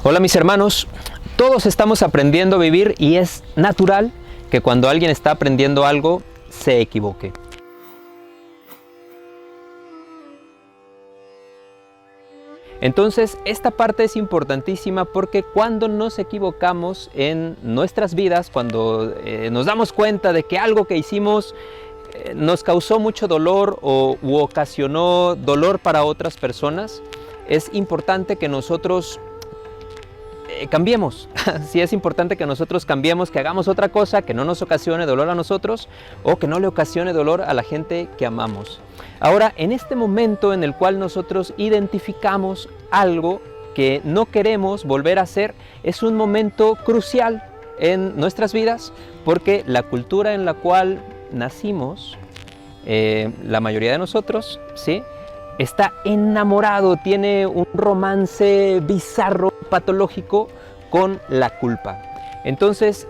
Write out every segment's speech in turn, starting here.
Hola mis hermanos, todos estamos aprendiendo a vivir y es natural que cuando alguien está aprendiendo algo se equivoque. Entonces esta parte es importantísima porque cuando nos equivocamos en nuestras vidas, cuando nos damos cuenta de que algo que hicimos nos causó mucho dolor u ocasionó dolor para otras personas, es importante que nosotros cambiemos. Sí, es importante que nosotros cambiemos, que hagamos otra cosa que no nos ocasione dolor a nosotros o que no le ocasione dolor a la gente que amamos. Ahora, en este momento en el cual nosotros identificamos algo que no queremos volver a hacer, es un momento crucial en nuestras vidas porque la cultura en la cual nacimos, la mayoría de nosotros, ¿sí?, está enamorado, tiene un romance bizarro, patológico con la culpa. Entonces,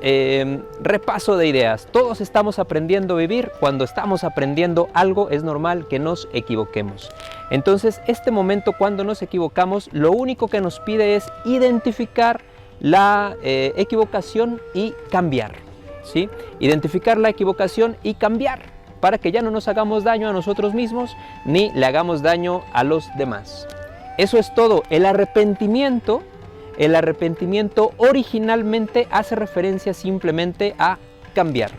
repaso de ideas. Todos estamos aprendiendo a vivir. Cuando estamos aprendiendo algo, es normal que nos equivoquemos. Entonces, este momento cuando nos equivocamos, lo único que nos pide es identificar la equivocación y cambiar, ¿sí? Identificar la equivocación y cambiar, para que ya no nos hagamos daño a nosotros mismos ni le hagamos daño a los demás. Eso es todo. El arrepentimiento originalmente hace referencia simplemente a cambiar.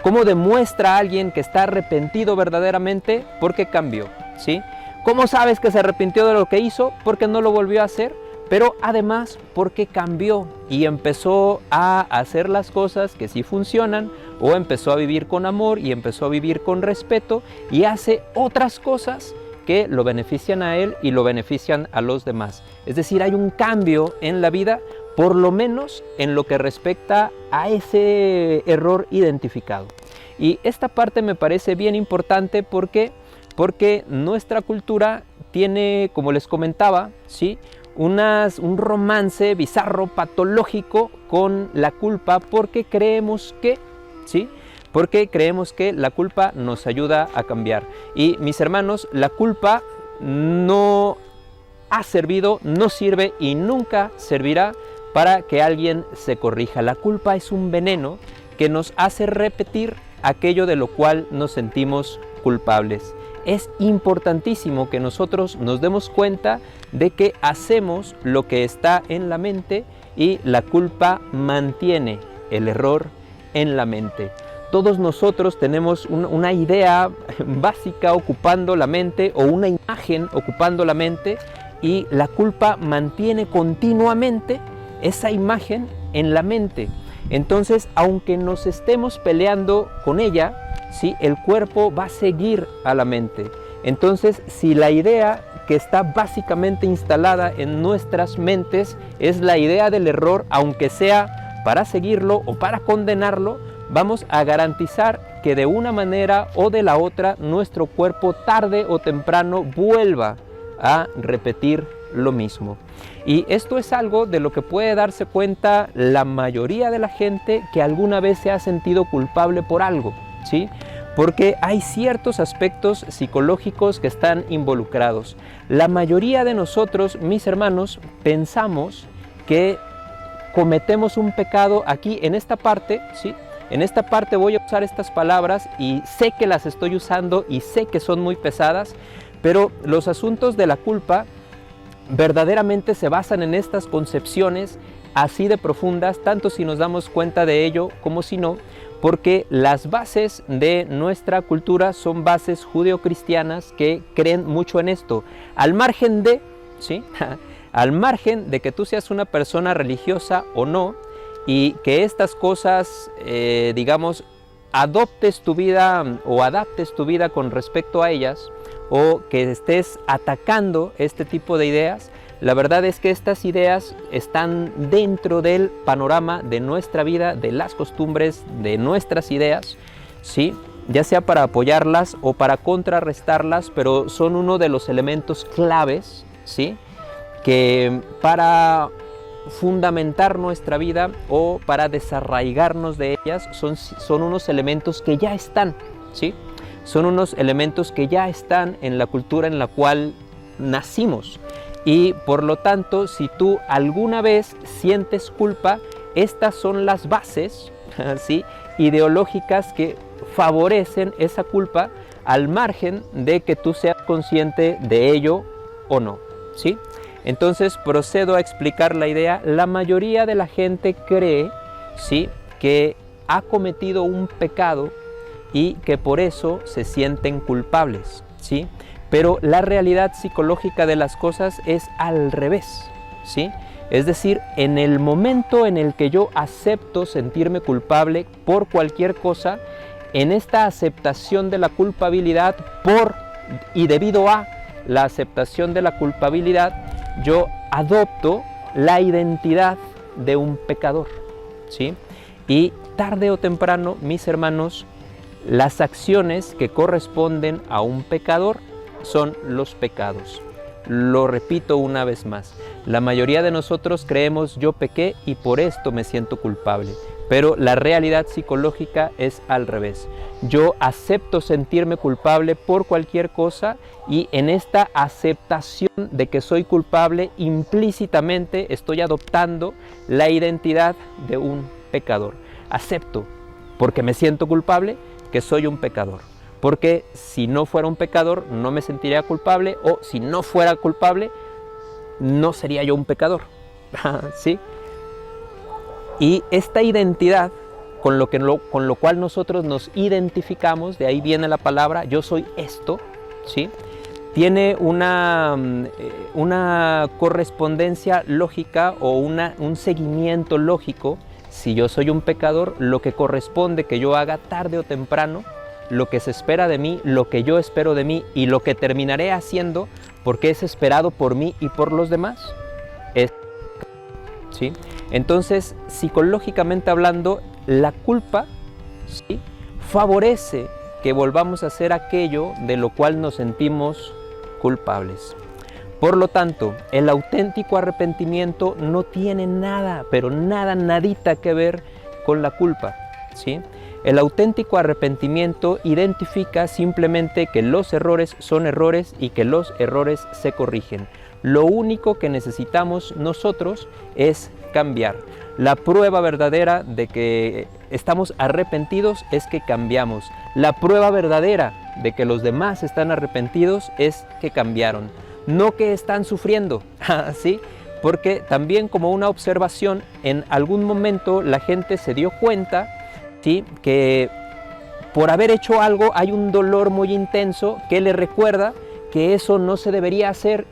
¿Cómo demuestra a alguien que está arrepentido verdaderamente? Porque cambió, ¿sí? ¿Cómo sabes que se arrepintió de lo que hizo? Porque no lo volvió a hacer, pero además porque cambió y empezó a hacer las cosas que sí funcionan, o empezó a vivir con amor y empezó a vivir con respeto y hace otras cosas que lo benefician a él y lo benefician a los demás. Es decir, hay un cambio en la vida, por lo menos en lo que respecta a ese error identificado. Y esta parte me parece bien importante porque nuestra cultura tiene, como les comentaba, ¿sí?, un romance bizarro, patológico con la culpa, porque creemos que, ¿sí?, porque creemos que la culpa nos ayuda a cambiar. Y mis hermanos, la culpa no ha servido, no sirve y nunca servirá para que alguien se corrija. La culpa es un veneno que nos hace repetir aquello de lo cual nos sentimos culpables. Es importantísimo que nosotros nos demos cuenta de que hacemos lo que está en la mente y la culpa mantiene el error en la mente. Todos nosotros tenemos una idea básica ocupando la mente o una imagen ocupando la mente y la culpa mantiene continuamente esa imagen en la mente. Entonces, aunque nos estemos peleando con ella, ¿sí?, el cuerpo va a seguir a la mente. Entonces, si la idea que está básicamente instalada en nuestras mentes es la idea del error, aunque sea para seguirlo o para condenarlo, vamos a garantizar que de una manera o de la otra nuestro cuerpo tarde o temprano vuelva a repetir lo mismo. Y esto es algo de lo que puede darse cuenta la mayoría de la gente que alguna vez se ha sentido culpable por algo, ¿sí? Porque hay ciertos aspectos psicológicos que están involucrados. La mayoría de nosotros, mis hermanos, pensamos que cometemos un pecado aquí en esta parte, ¿sí? En esta parte voy a usar estas palabras y sé que las estoy usando y sé que son muy pesadas, pero los asuntos de la culpa verdaderamente se basan en estas concepciones así de profundas, tanto si nos damos cuenta de ello como si no, porque las bases de nuestra cultura son bases judeocristianas que creen mucho en esto. Al margen de, ¿sí?, al margen de que tú seas una persona religiosa o no, y que estas cosas, digamos, adoptes tu vida o adaptes tu vida con respecto a ellas, o que estés atacando este tipo de ideas, la verdad es que estas ideas están dentro del panorama de nuestra vida, de las costumbres, de nuestras ideas, ¿sí?, ya sea para apoyarlas o para contrarrestarlas, pero son uno de los elementos claves, ¿sí?, que para fundamentar nuestra vida o para desarraigarnos de ellas son unos elementos que ya están, ¿sí? Son unos elementos que ya están en la cultura en la cual nacimos. Y por lo tanto, si tú alguna vez sientes culpa, estas son las bases, ¿sí?, ideológicas que favorecen esa culpa, al margen de que tú seas consciente de ello o no, ¿sí? Entonces procedo a explicar la idea. La mayoría de la gente cree, ¿sí?, que ha cometido un pecado y que por eso se sienten culpables, ¿sí? Pero la realidad psicológica de las cosas es al revés, ¿sí? Es decir, en el momento en el que yo acepto sentirme culpable por cualquier cosa, en esta aceptación de la culpabilidad y debido a la aceptación de la culpabilidad, yo adopto la identidad de un pecador, ¿sí? Y tarde o temprano, mis hermanos, las acciones que corresponden a un pecador son los pecados. Lo repito una vez más, la mayoría de nosotros creemos yo pequé y por esto me siento culpable, pero la realidad psicológica es al revés. Yo acepto sentirme culpable por cualquier cosa y en esta aceptación de que soy culpable implícitamente estoy adoptando la identidad de un pecador. Acepto, porque me siento culpable, que soy un pecador. Porque si no fuera un pecador, no me sentiría culpable, o si no fuera culpable, no sería yo un pecador. ¿Sí? Y esta identidad, con lo cual nosotros nos identificamos, de ahí viene la palabra, yo soy esto, ¿sí?, tiene una correspondencia lógica o un seguimiento lógico. Si yo soy un pecador, lo que corresponde que yo haga tarde o temprano, lo que se espera de mí, lo que yo espero de mí y lo que terminaré haciendo porque es esperado por mí y por los demás, es, ¿sí? Entonces, psicológicamente hablando, la culpa, ¿sí?, favorece que volvamos a hacer aquello de lo cual nos sentimos culpables. Por lo tanto, el auténtico arrepentimiento no tiene nada, pero nada, nadita que ver con la culpa, ¿sí? El auténtico arrepentimiento identifica simplemente que los errores son errores y que los errores se corrigen. Lo único que necesitamos nosotros es cambiar. La prueba verdadera de que estamos arrepentidos es que cambiamos. La prueba verdadera de que los demás están arrepentidos es que cambiaron. No que están sufriendo, ¿sí? Porque también, como una observación, en algún momento la gente se dio cuenta, ¿sí?, que por haber hecho algo hay un dolor muy intenso que le recuerda que eso no se debería hacer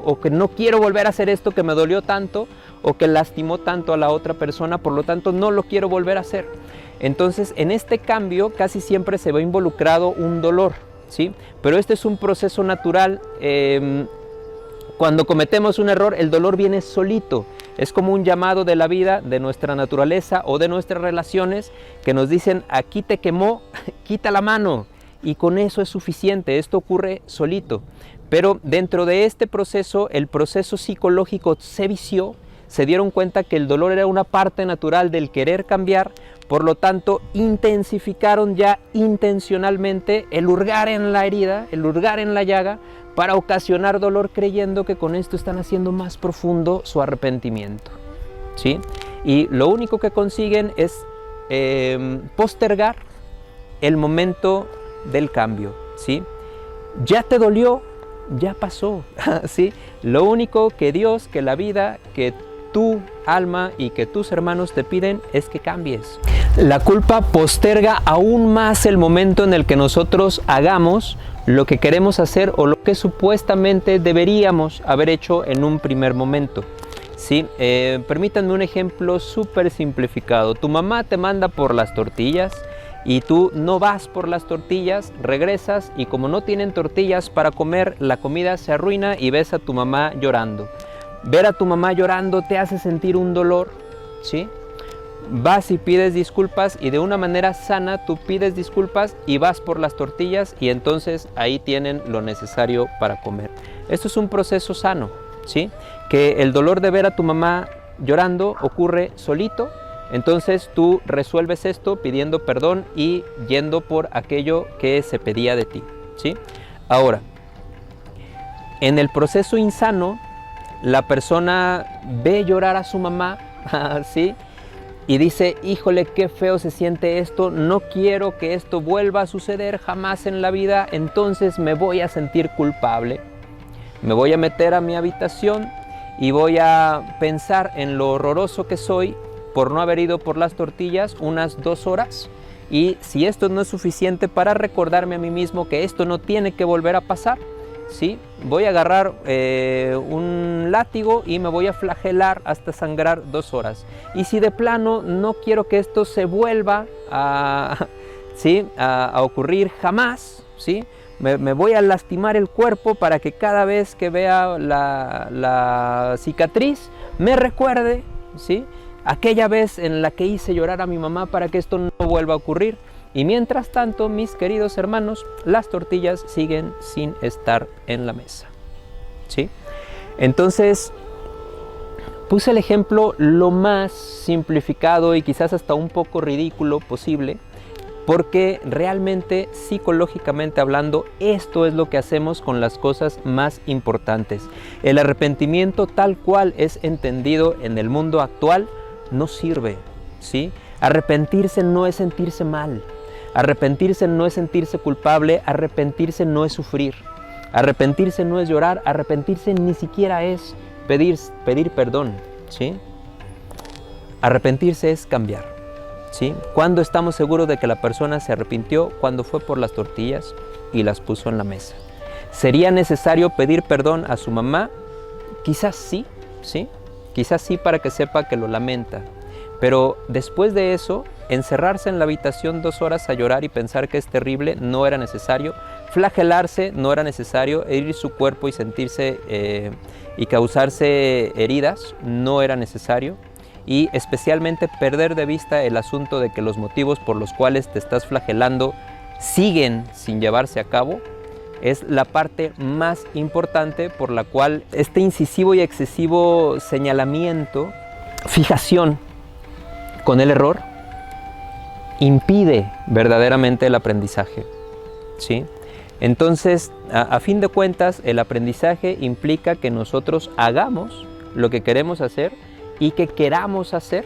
o que no quiero volver a hacer esto que me dolió tanto o que lastimó tanto a la otra persona, por lo tanto no lo quiero volver a hacer. Entonces, en este cambio casi siempre se ve involucrado un dolor, ¿sí? Pero este es un proceso natural. Cuando cometemos un error, el dolor viene solito. Es como un llamado de la vida, de nuestra naturaleza o de nuestras relaciones, que nos dicen: aquí te quemó, quita la mano. Y con eso es suficiente. Esto ocurre solito. Pero dentro de este proceso, el proceso psicológico se vició. Se dieron cuenta que el dolor era una parte natural del querer cambiar. Por lo tanto, intensificaron ya intencionalmente el hurgar en la herida, el hurgar en la llaga, para ocasionar dolor, creyendo que con esto están haciendo más profundo su arrepentimiento, ¿sí? Y lo único que consiguen es postergar el momento del cambio, ¿sí? Ya te dolió, ya pasó, ¿sí? Lo único que Dios, que la vida, que tu alma y que tus hermanos te piden es que cambies. La culpa posterga aún más el momento en el que nosotros hagamos lo que queremos hacer o lo que supuestamente deberíamos haber hecho en un primer momento, ¿sí? Permítanme un ejemplo súper simplificado. Tu mamá te manda por las tortillas y tú no vas por las tortillas, regresas y como no tienen tortillas para comer, la comida se arruina y ves a tu mamá llorando. Ver a tu mamá llorando te hace sentir un dolor, ¿sí? Vas y pides disculpas y de una manera sana tú pides disculpas y vas por las tortillas y entonces ahí tienen lo necesario para comer. Esto es un proceso sano, ¿sí? Que el dolor de ver a tu mamá llorando ocurre solito, entonces tú resuelves esto pidiendo perdón y yendo por aquello que se pedía de ti, ¿sí? Ahora, en el proceso insano, la persona ve llorar a su mamá, ¿sí? Y dice, híjole, qué feo se siente esto, no quiero que esto vuelva a suceder jamás en la vida, entonces me voy a sentir culpable. Me voy a meter a mi habitación y voy a pensar en lo horroroso que soy por no haber ido por las tortillas unas 2 horas. Y si esto no es suficiente para recordarme a mí mismo que esto no tiene que volver a pasar, ¿sí? Voy a agarrar un látigo y me voy a flagelar hasta sangrar 2 horas. Y si de plano no quiero que esto se vuelva ¿sí? a ocurrir jamás, ¿sí? Me voy a lastimar el cuerpo para que cada vez que vea la cicatriz me recuerde, ¿sí? Aquella vez en la que hice llorar a mi mamá para que esto no vuelva a ocurrir. Y mientras tanto, mis queridos hermanos, las tortillas siguen sin estar en la mesa, ¿sí? Entonces, puse el ejemplo lo más simplificado y quizás hasta un poco ridículo posible, porque realmente, psicológicamente hablando, esto es lo que hacemos con las cosas más importantes. El arrepentimiento tal cual es entendido en el mundo actual no sirve, ¿sí? Arrepentirse no es sentirse mal. Arrepentirse no es sentirse culpable, arrepentirse no es sufrir, arrepentirse no es llorar, arrepentirse ni siquiera es pedir perdón, ¿sí? Arrepentirse es cambiar, ¿sí? Cuando estamos seguros de que la persona se arrepintió, cuando fue por las tortillas y las puso en la mesa. ¿Sería necesario pedir perdón a su mamá? Quizás sí, ¿sí? Quizás sí, para que sepa que lo lamenta. Pero después de eso, encerrarse en la habitación 2 horas a llorar y pensar que es terrible no era necesario. Flagelarse no era necesario. Herir su cuerpo y sentirse y causarse heridas no era necesario. Y especialmente perder de vista el asunto de que los motivos por los cuales te estás flagelando siguen sin llevarse a cabo es la parte más importante por la cual este incisivo y excesivo señalamiento, fijación con el error, impide verdaderamente el aprendizaje, ¿sí? Entonces, a fin de cuentas, el aprendizaje implica que nosotros hagamos lo que queremos hacer y que queramos hacer,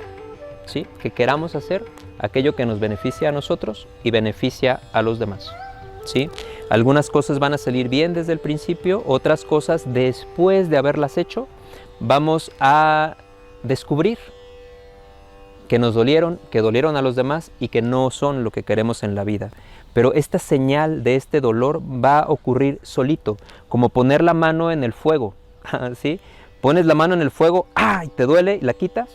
¿sí? Que queramos hacer aquello que nos beneficia a nosotros y beneficia a los demás, ¿sí? Algunas cosas van a salir bien desde el principio, otras cosas después de haberlas hecho, vamos a descubrir que nos dolieron, que dolieron a los demás y que no son lo que queremos en la vida. Pero esta señal de este dolor va a ocurrir solito, como poner la mano en el fuego, ¿sí? Pones la mano en el fuego, ¡ay! Te duele y la quitas.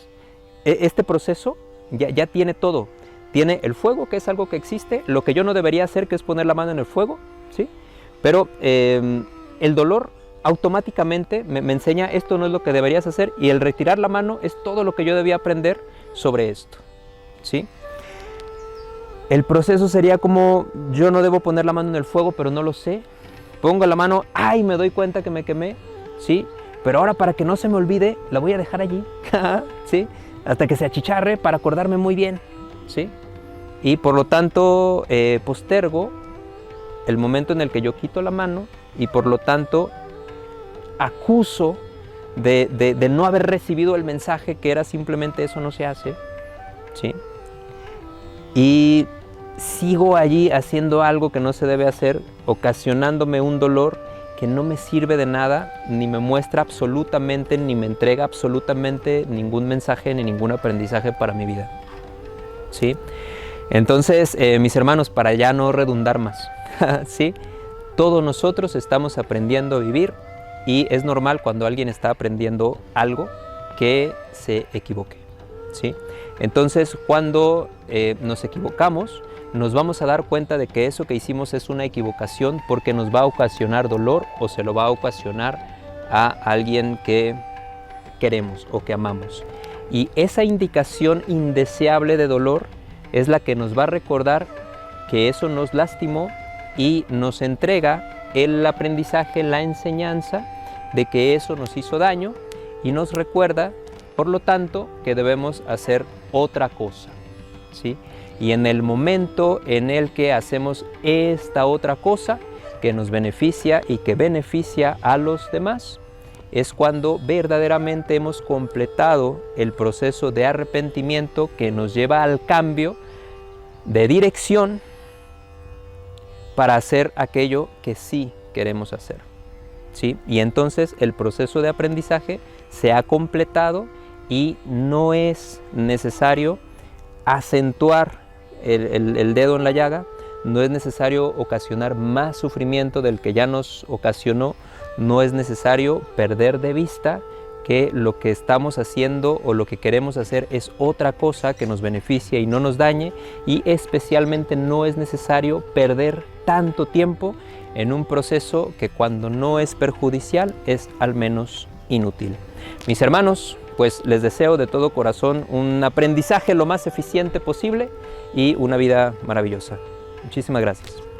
Este proceso ya tiene todo. Tiene el fuego, que es algo que existe, lo que yo no debería hacer, que es poner la mano en el fuego, ¿sí? Pero el dolor automáticamente me enseña esto no es lo que deberías hacer, y el retirar la mano es todo lo que yo debía aprender sobre esto, ¿sí? El proceso sería como, yo no debo poner la mano en el fuego, pero no lo sé. Pongo la mano, ¡ay! Me doy cuenta que me quemé, ¿sí? Pero ahora, para que no se me olvide, la voy a dejar allí, ¿sí? Hasta que se achicharre para acordarme muy bien, ¿sí? Y por lo tanto, postergo el momento en el que yo quito la mano y por lo tanto acuso de no haber recibido el mensaje, que era simplemente eso no se hace, ¿sí? Y sigo allí haciendo algo que no se debe hacer, ocasionándome un dolor que no me sirve de nada, ni me muestra absolutamente, ni me entrega absolutamente ningún mensaje, ni ningún aprendizaje para mi vida, ¿sí? Entonces, mis hermanos, para ya no redundar más, ¿sí? Todos nosotros estamos aprendiendo a vivir y es normal cuando alguien está aprendiendo algo que se equivoque, ¿sí? Entonces, cuando nos equivocamos, nos vamos a dar cuenta de que eso que hicimos es una equivocación porque nos va a ocasionar dolor o se lo va a ocasionar a alguien que queremos o que amamos. Y esa indicación indeseable de dolor es la que nos va a recordar que eso nos lastimó y nos entrega el aprendizaje, la enseñanza de que eso nos hizo daño y nos recuerda, por lo tanto, que debemos hacer otra cosa, ¿sí? Y en el momento en el que hacemos esta otra cosa que nos beneficia y que beneficia a los demás, es cuando verdaderamente hemos completado el proceso de arrepentimiento que nos lleva al cambio de dirección para hacer aquello que sí queremos hacer, ¿sí? Y entonces el proceso de aprendizaje se ha completado y no es necesario acentuar el dedo en la llaga, no es necesario ocasionar más sufrimiento del que ya nos ocasionó, no es necesario perder de vista que lo que estamos haciendo o lo que queremos hacer es otra cosa que nos beneficie y no nos dañe, y especialmente no es necesario perder tanto tiempo en un proceso que cuando no es perjudicial es al menos inútil. Mis hermanos, pues les deseo de todo corazón un aprendizaje lo más eficiente posible y una vida maravillosa. Muchísimas gracias.